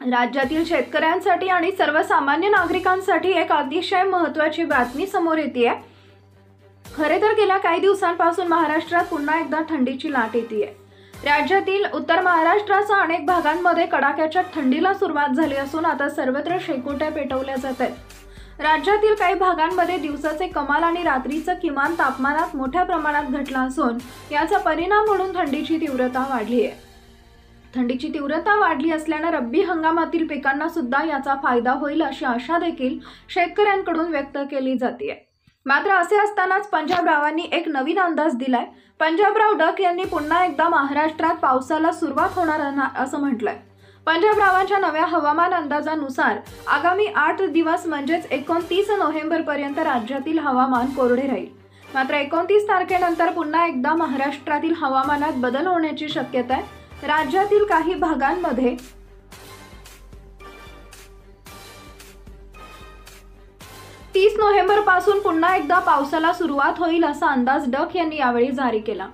राज्यातील शेतकऱ्यांसाठी आणि सर्वसामान्य नागरिकांसाठी एक अतिशय महत्त्वाची बातमी समोर येतेय। खरे तर गेल्या काही दिवसांपासून महाराष्ट्रात पुन्हा एकदा थंडीची लाट येतेय। राज्यातील उत्तर महाराष्ट्रासह अनेक भागांमध्ये कडाक्याच्या थंडीला सुरुवात झाली असून आता सर्वत्र शेकोट्या पेटवल्या जात आहेत। राज्यातील काही भागांमध्ये दिवसाचे कमाल आणि रात्रीचं किमान तापमानात मोठ्या प्रमाणात घटला असून याचा परिणाम म्हणून थंडीची तीव्रता वाढली आहे। थंडीची तीव्रता वाढली असल्याने रब्बी हंगामातील पिकांना सुद्धा याचा फायदा होईल अशी आशा देखील शेतकऱ्यांकडून व्यक्त केली जाते। मात्र असे असतानाच पंजाबरावांनी एक नवीन अंदाज दिलाय। पंजाबराव डक यांनी पुन्हा एकदा महाराष्ट्रात पावसाला सुरुवात होणार असं म्हटलंय। पंजाबरावांच्या नव्या हवामान अंदाजानुसार आगामी 8 दिवस म्हणजेच 29 नोव्हेंबर पर्यंत राज्यातील हवामान कोरडे राहील। मात्र 29 तारखेनंतर पुन्हा एकदा महाराष्ट्रातील हवामानात बदल होण्याची शक्यता आहे। राज्यातील काही भागांमध्ये 30 नोव्हेंबर पासून पुन्हा एकदा पावसाला सुरुवात होईल असा अंदाज डक यांनी यावेळी जारी केला।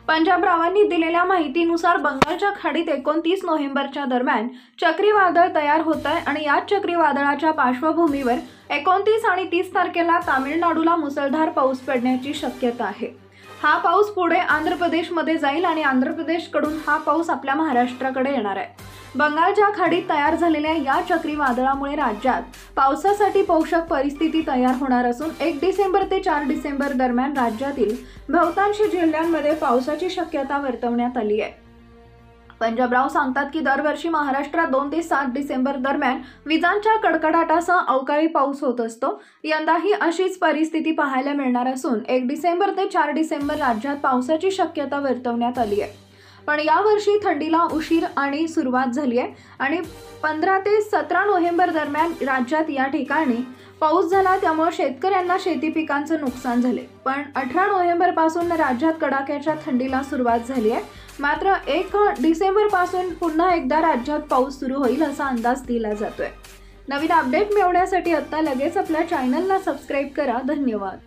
पंजाबरावांनी दिलेल्या माहितीनुसार बंगालच्या खाडीत 29 नोव्हेंबरच्या दरम्यान चक्रीवादळ तयार होत आहे आणि या चक्रीवादळाच्या पार्श्वभूमीवर 29 आणि 30 तारखेला तामिळनाडूला मुसळधार पाऊस पडण्याची शक्यता आहे। हा पाऊस पुढे आंध्र प्रदेशमध्ये जाईल आणि आंध्र प्रदेशकडून हा पाऊस आपल्या महाराष्ट्राकडे येणार आहे। बंगालच्या खाडीत तयार झालेल्या या चक्रीवादळामुळे राज्यात पावसासाठी पोषक परिस्थिती तयार होणार असून 1 डिसेंबर ते 4 डिसेंबर दरम्यान राज्यातील बहुतांश जिल्ह्यांमध्ये पावसाची शक्यता वर्तवण्यात आली आहे। पंजाबराव सांगतात की दरवर्षी महाराष्ट्रात 2 ते 7 डिसेंबर दरम्यान विजांच्या कडकडाटासह अवकाळी पाऊस होत असतो। यंदाही अशीच परिस्थिती पाहायला मिळणार असून 1 डिसेंबर ते 4 डिसेंबर राज्यात पावसाची शक्यता वर्तवण्यात आली आहे। पण यावर्षी थंडीला उशीर आणि सुरुवात झाली आहे आणि 15 ते 17 नोव्हेंबर दरम्यान राज्यात या ठिकाणी पाऊस झाला, त्यामुळे शेतकऱ्यांना शेती पिकांचं नुकसान झाले। पण 18 नोव्हेंबर पासून राज्यात कडाक्याच्या थंडीला सुरुवात झाली आहे। मात्र 1 डिसेंबर पासून पुन्हा एकदा राज्यात पाऊस सुरू होईल असा अंदाज दिला जातोय। नवीन अपडेट मिळवण्यासाठी आता लगेच आपल्या चॅनलला सबस्क्राइब करा। धन्यवाद।